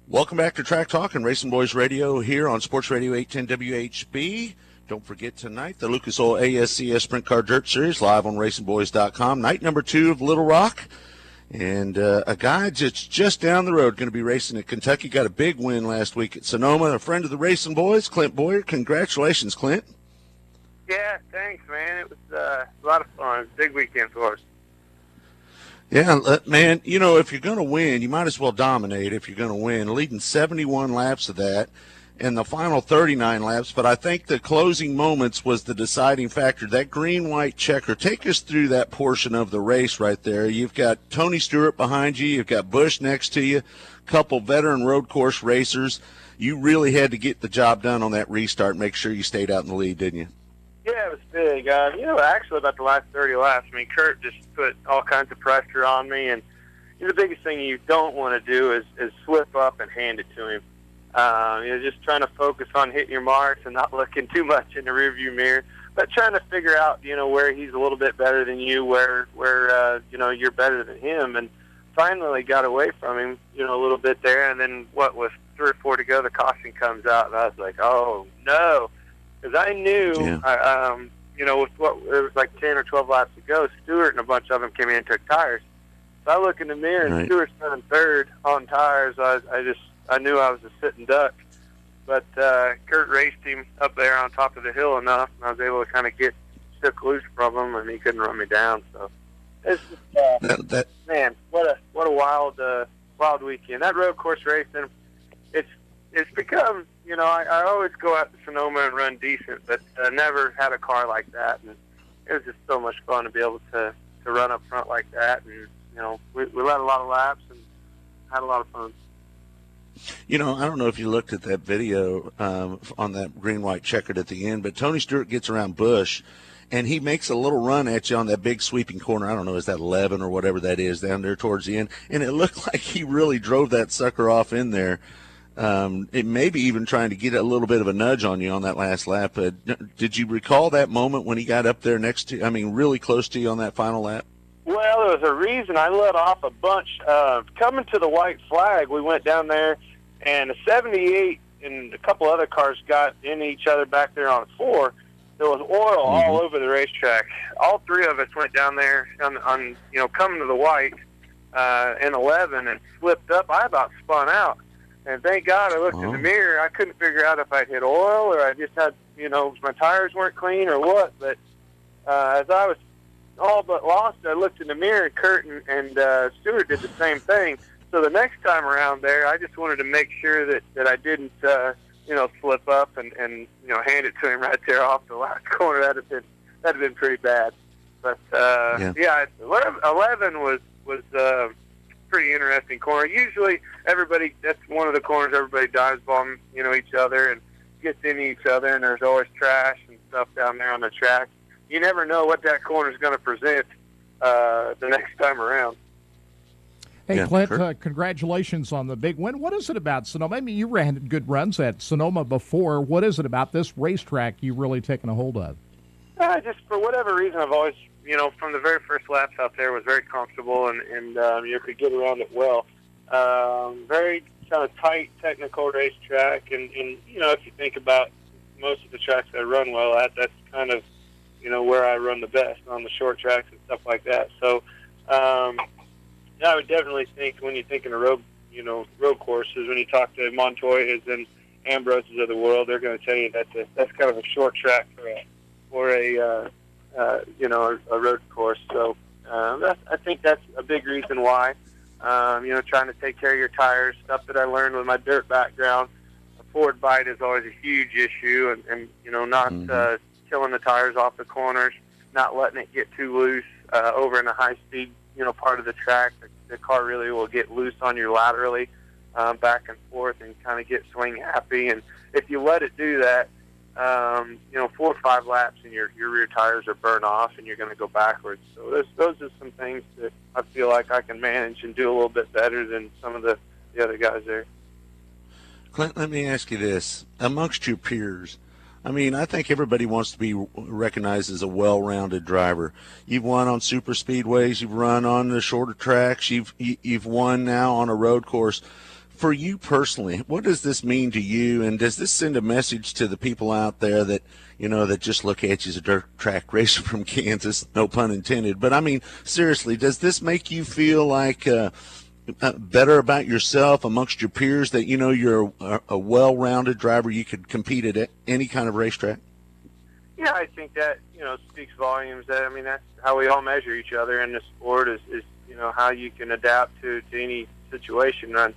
Welcome back to Track Talk and RacinBoys Radio here on Sports Radio 810 WHB. Don't forget tonight the Lucas Oil ASCS Sprint Car Dirt Series live on RacinBoys.com. Night number 2 of Little Rock. And a guy that's just down the road going to be racing at Kentucky. Got a big win last week at Sonoma. A friend of the RacinBoys, Clint Bowyer. Congratulations, Clint. Yeah, thanks, man. It was a lot of fun. It was a big weekend for us. Yeah, man, you know, if you're going to win, you might as well dominate if you're going to win. Leading 71 laps of that and the final 39 laps. But I think the closing moments was the deciding factor. That green-white checker, take us through that portion of the race right there. You've got Tony Stewart behind you. You've got Busch next to you, a couple veteran road course racers. You really had to get the job done on that restart and make sure you stayed out in the lead, didn't you? Yeah, it was big. Actually about the last 30 laps, I mean, Kurt just put all kinds of pressure on me, and the biggest thing you don't want to do is slip up and hand it to him. Just trying to focus on hitting your marks and not looking too much in the rearview mirror, but trying to figure out, where he's a little bit better than you, where you're better than him, and finally got away from him, a little bit there, and then with 3 or 4 to go, the caution comes out, and I was like, oh, no. Because I knew, with it was like 10 or 12 laps to go, Stewart and a bunch of them came in and took tires. So I look in the mirror, and Stewart's running third on tires. I knew I was a sitting duck. But Kurt raced him up there on top of the hill enough, and I was able to kind of get shook loose from him, and he couldn't run me down. So it's just, man, what a wild weekend. That road course racing, it's become, I always go out to Sonoma and run decent, but never had a car like that. And it was just so much fun to be able to run up front like that. And, we led a lot of laps and had a lot of fun. I don't know if you looked at that video on that green-white checkered at the end, but Tony Stewart gets around Busch, and he makes a little run at you on that big sweeping corner. I don't know, is that 11 or whatever that is down there towards the end? And it looked like he really drove that sucker off in there. It may be even trying to get a little bit of a nudge on you on that last lap. Did you recall that moment when he got up there really close to you on that final lap? Well, there was a reason I let off a bunch. Coming to the white flag, we went down there, and the 78 and a couple other cars got in each other back there on 4. There was oil all over the racetrack. All 3 of us went down there on coming to the white in 11 and slipped up. I about spun out. And thank God I looked in the mirror. I couldn't figure out if I'd hit oil or I just had, my tires weren't clean or what. But as I was all but lost, I looked in the mirror, and Kurt and Stewart did the same thing. So the next time around there, I just wanted to make sure that I didn't, slip up and hand it to him right there off the last corner. That'd have been pretty bad. But 11 was pretty interesting corner. Usually that's one of the corners everybody dives bomb, each other and gets into each other, and there's always trash and stuff down there on the track. You never know what that corner is going to present the next time around. Hey, Clint, congratulations on the big win. What is it about Sonoma? I mean, you ran good runs at Sonoma before. What is it about this racetrack you've really taken a hold of? Just for whatever reason, I've always, from the very first laps out there, was very comfortable and you could get around it well. Very kind of tight, technical racetrack, and if you think about most of the tracks I run well at, that's kind of, where I run the best, on the short tracks and stuff like that. So, I would definitely think when you're thinking of road courses, when you talk to Montoyas and Ambroses of the world, they're going to tell you that's kind of a short track for a road course. So I think that's a big reason why. Trying to take care of your tires, stuff that I learned with my dirt background. A forward bite is always a huge issue, and not killing the tires off the corners, not letting it get too loose over in a high speed part of the track. The car really will get loose on you laterally, back and forth, and kind of get swing happy. And if you let it do that, 4 or 5 laps and your rear tires are burnt off and you're going to go backwards. So those are some things that I feel like I can manage and do a little bit better than some of the other guys there. Clint, let me ask you this. Amongst your peers, I think everybody wants to be recognized as a well-rounded driver. You've won on super speedways. You've run on the shorter tracks. You've won now on a road course. for you personally, what does this mean to you, and does this send a message to the people out there that, that just look at you as a dirt track racer from Kansas, no pun intended? But, I mean, seriously, does this make you feel like better about yourself amongst your peers, that, you're a well-rounded driver, you could compete at any kind of racetrack? Yeah, I think that, speaks volumes. That, I mean, that's how we all measure each other in the sport is how you can adapt to any situation. And,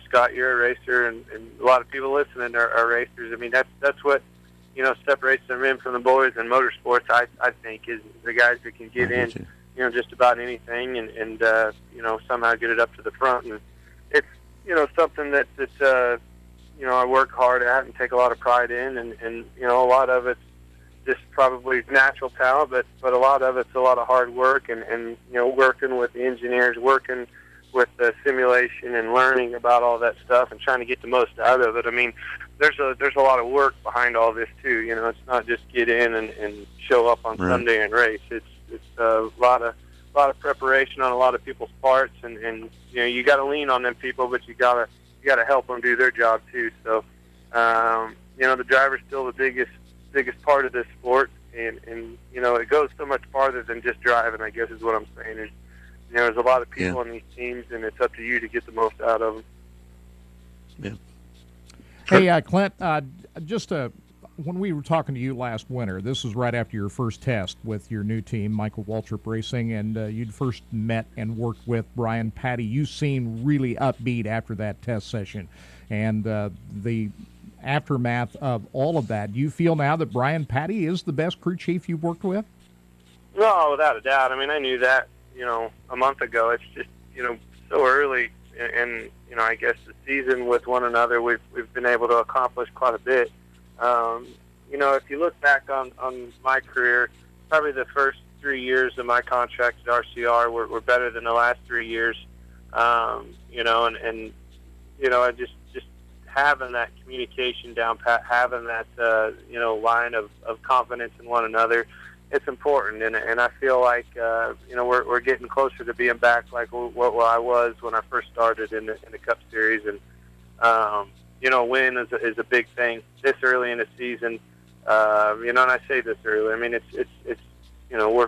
Scott, you're a racer, and a lot of people listening are racers. I mean, that's what, separates the men from the boys in motorsports, I think, is the guys that can get in, just about anything and somehow get it up to the front. And it's, something that I work hard at and take a lot of pride in, and a lot of it's just probably natural talent, but a lot of it's a lot of hard work and working with the engineers, working with the simulation and learning about all that stuff and trying to get the most out of it. I mean, there's a lot of work behind all this too. It's not just get in and show up on Sunday and race. It's a lot of preparation on a lot of people's parts, and you got to lean on them people, but you got to help them do their job too. So the driver's still the biggest part of this sport, and it goes so much farther than just driving, I guess is what I'm saying. Is there's a lot of people on these teams, and it's up to you to get the most out of them. Yeah. Hey, Clint, when we were talking to you last winter, this was right after your first test with your new team, Michael Waltrip Racing, and you'd first met and worked with Brian Pattie. You seemed really upbeat after that test session, and the aftermath of all of that, do you feel now that Brian Pattie is the best crew chief you've worked with? No, without a doubt. I mean, I knew that, a month ago. It's just, so early in I guess the season with one another, we've been able to accomplish quite a bit. If you look back on my career, probably the first 3 years of my contract at RCR were better than the last 3 years. I just having that communication down pat, having that, line of confidence in one another, it's important. And I feel like, we're getting closer to being back like what I was when I first started in the Cup Series. And, win is a big thing this early in the season. And I say this early, I mean, it's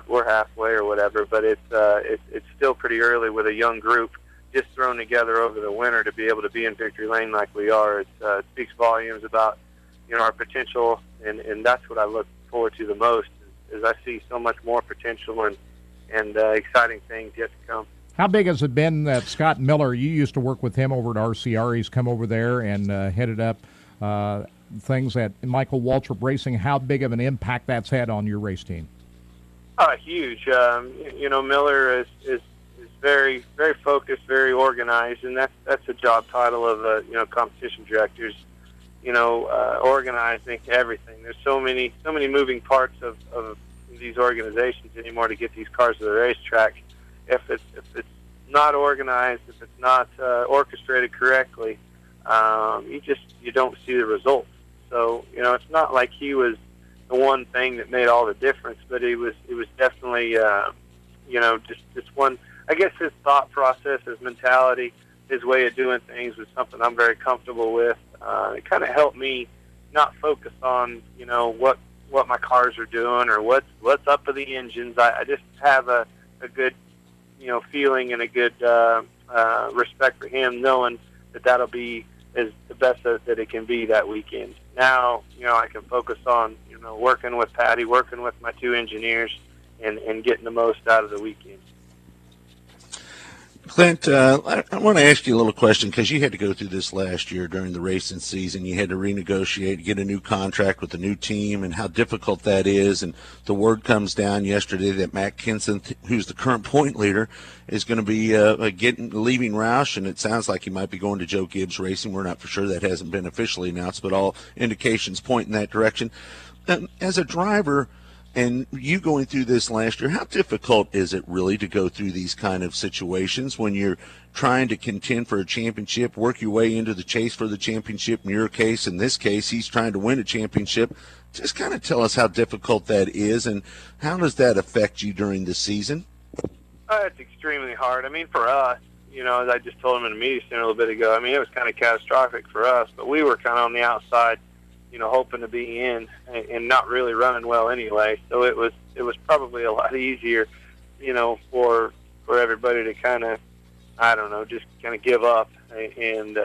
we're halfway or whatever, but it's still pretty early with a young group just thrown together over the winter to be able to be in victory lane like we are. It speaks volumes about, our potential, and that's what I look forward to the most, is I see so much more potential and exciting things yet to come. How big has it been that Scott Miller, you used to work with him over at RCR, he's come over there and headed up things at Michael Waltrip Racing. How big of an impact that's had on your race team? Huge. Miller is very, very focused, very organized, and that's a job title of competition directors. Organizing everything. There's so many moving parts of these organizations anymore to get these cars to the racetrack. If it's not organized, if it's not orchestrated correctly, you don't see the results. So it's not like he was the one thing that made all the difference, but it was definitely just one. I guess his thought process, his mentality, his way of doing things was something I'm very comfortable with. It kind of helped me not focus on what my cars are doing or what's up with the engines. I just have a good feeling and a good respect for him, knowing that'll be as the best that it can be that weekend. Now I can focus on working with Pattie, working with my two engineers, and getting the most out of the weekend. Clint, I want to ask you a little question, because you had to go through this last year during the racing season. You had to renegotiate, get a new contract with a new team, and how difficult that is. And the word comes down yesterday that Matt Kenseth, who's the current point leader, is going to be leaving Roush, and it sounds like he might be going to Joe Gibbs Racing. We're not for sure. That hasn't been officially announced, but all indications point in that direction. As a driver, and you going through this last year, how difficult is it really to go through these kind of situations when you're trying to contend for a championship, work your way into the chase for the championship? In your case, in this case, he's trying to win a championship. Just kind of tell us how difficult that is, and how does that affect you during the season? It's extremely hard. I mean, for us, as I just told him in a media center a little bit ago, I mean, it was kind of catastrophic for us, but we were kind of on the outside, hoping to be in and not really running well anyway. So it was probably a lot easier, for everybody to kind of, I don't know, just kind of give up. And,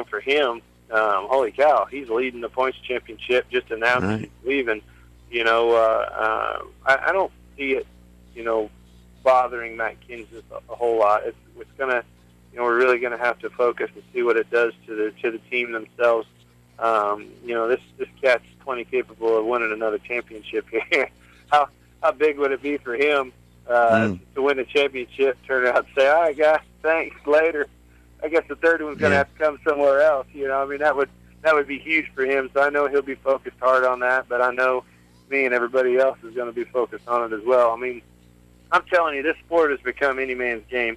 for him, holy cow, he's leading the points championship, just announced Right. he's leaving. I don't see it, bothering Matt Kenseth a whole lot. It's going to, we're really going to have to focus and see what it does to the team themselves. This cat's plenty capable of winning another championship here. How big would it be for him to win the championship, turn around and say, all right, guys, thanks, later. I guess the third one's going to have to come somewhere else. I mean, that would be huge for him. So I know he'll be focused hard on that, but I know me and everybody else is going to be focused on it as well. I mean, I'm telling you, this sport has become any man's game.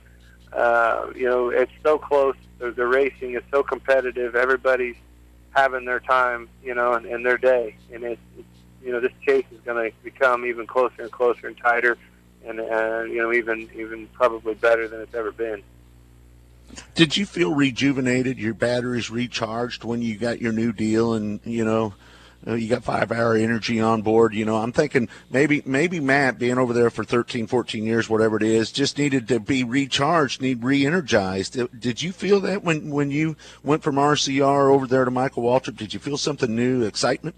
It's so close. The racing is so competitive. Everybody's having their time, and their day. And it's this chase is going to become even closer and closer and tighter, and even probably better than it's ever been. Did you feel rejuvenated, your batteries recharged when you got your new deal and, you got 5-hour energy on board? I'm thinking maybe Matt, being over there for 13, 14 years, whatever it is, just needed to be recharged, re-energized. Did you feel that when you went from RCR over there to Michael Waltrip? Did you feel something new, excitement?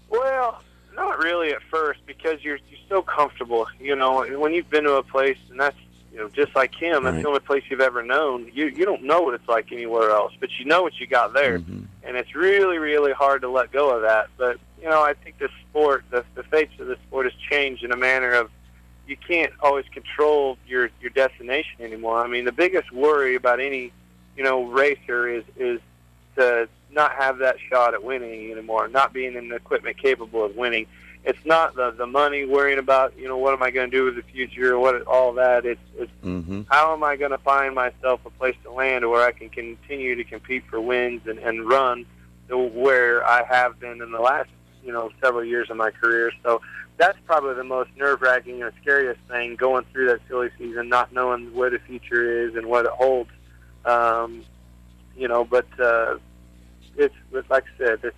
Well, not really at first, because you're so comfortable. When you've been to a place, and that's, just like him, that's the only place you've ever known. You don't know what it's like anywhere else, but you know what you got there. Mm-hmm. And it's really, really hard to let go of that. But, I think the sport, the fates of the sport has changed in a manner of you can't always control your destination anymore. I mean, the biggest worry about any, racer is to not have that shot at winning anymore, not being in the equipment capable of winning. It's not the money, worrying about, what am I going to do with the future, all that. It's how am I going to find myself a place to land where I can continue to compete for wins and run to where I have been in the last, several years of my career. So that's probably the most nerve-wracking and scariest thing, going through that silly season, not knowing where the future is and what it holds. But it's like I said,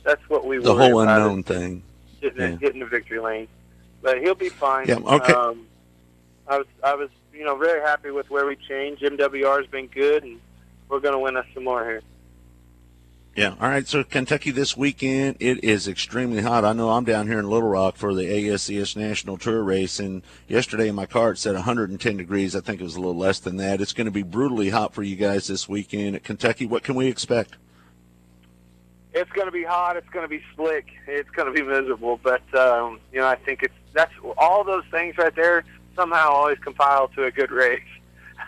that's what we the worry whole about. Unknown thing. Getting the victory lane, but he'll be fine. Yeah, okay. I was very happy with where we changed. MWR has been good, and we're going to win us some more here. Yeah. All right. So Kentucky this weekend, it is extremely hot. I know I'm down here in Little Rock for the ASCS National Tour race, and yesterday in my car it said 110 degrees. I think it was a little less than that. It's going to be brutally hot for you guys this weekend at Kentucky. What can we expect? It's going to be hot. It's going to be slick. It's going to be miserable. But I think that's all those things right there somehow always compile to a good race.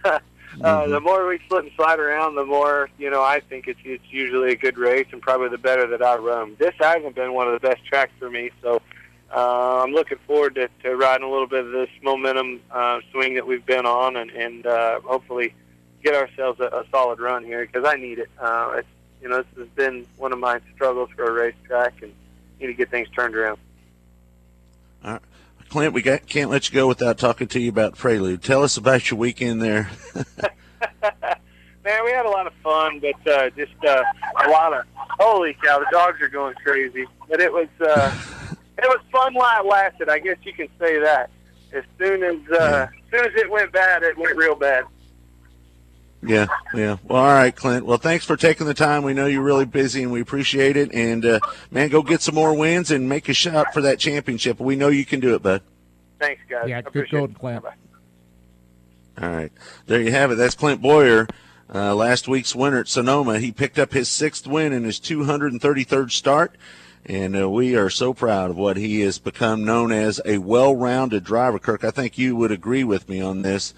The more we slip and slide around, the more I think it's usually a good race, and probably the better that I run. This hasn't been one of the best tracks for me, so I'm looking forward to riding a little bit of this momentum swing that we've been on, and hopefully get ourselves a solid run here, because I need it. This has been one of my struggles for a racetrack, and need to get things turned around. All right. Clint, can't let you go without talking to you about Prelude. Tell us about your weekend there. Man, we had a lot of fun, but just a lot of, holy cow, the dogs are going crazy. But it was fun while it lasted. I guess you can say that. As soon as it went bad, it went real bad. Yeah. Well, all right, Clint. Well, thanks for taking the time. We know you're really busy, and we appreciate it. And, man, go get some more wins and make a shot for that championship. We know you can do it, bud. Thanks, guys. Yeah, good going, Clint. All right. There you have it. That's Clint Bowyer, last week's winner at Sonoma. He picked up his 6th win in his 233rd start. And we are so proud of what he has become known as, a well-rounded driver. Kirk, I think you would agree with me on this.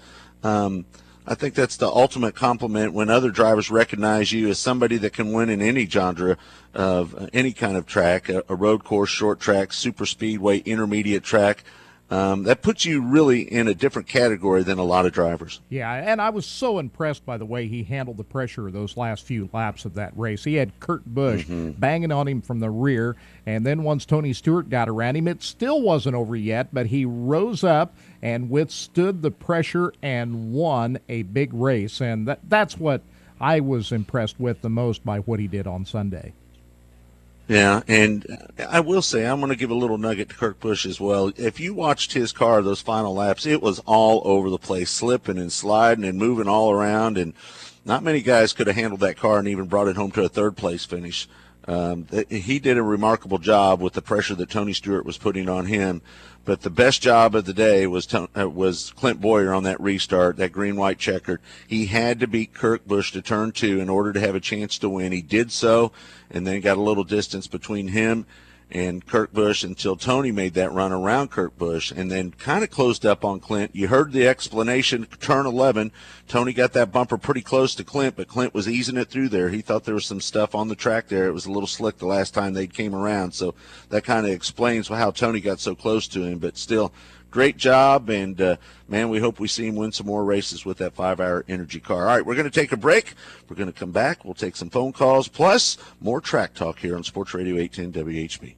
I think that's the ultimate compliment when other drivers recognize you as somebody that can win in any genre of any kind of track, a road course, short track, super speedway, intermediate track. that puts you really in a different category than a lot of drivers. Yeah, and I was so impressed by the way he handled the pressure of those last few laps of that race. He had Kurt Busch banging on him from the rear, and then once Tony Stewart got around him, it still wasn't over yet, but he rose up and withstood the pressure and won a big race, and that's what I was impressed with the most by what he did on Sunday. Yeah, and I will say I'm going to give a little nugget to Kurt Busch as well. If you watched his car those final laps, it was all over the place, slipping and sliding and moving all around, and not many guys could have handled that car and even brought it home to a third-place finish. He did a remarkable job with the pressure that Tony Stewart was putting on him, but the best job of the day was Clint Bowyer on that restart, that green-white checkered. He had to beat Kurt Busch to turn 2 in order to have a chance to win. He did so, and then got a little distance between him and Kurt Busch until Tony made that run around Kurt Busch and then kind of closed up on Clint. You heard the explanation, turn 11. Tony got that bumper pretty close to Clint, but Clint was easing it through there. He thought there was some stuff on the track there. It was a little slick the last time they came around, so that kind of explains how Tony got so close to him. But still, great job, and, man, we hope we see him win some more races with that 5-hour Energy car. All right, we're going to take a break. We're going to come back. We'll take some phone calls, plus more track talk here on Sports Radio 810 WHB.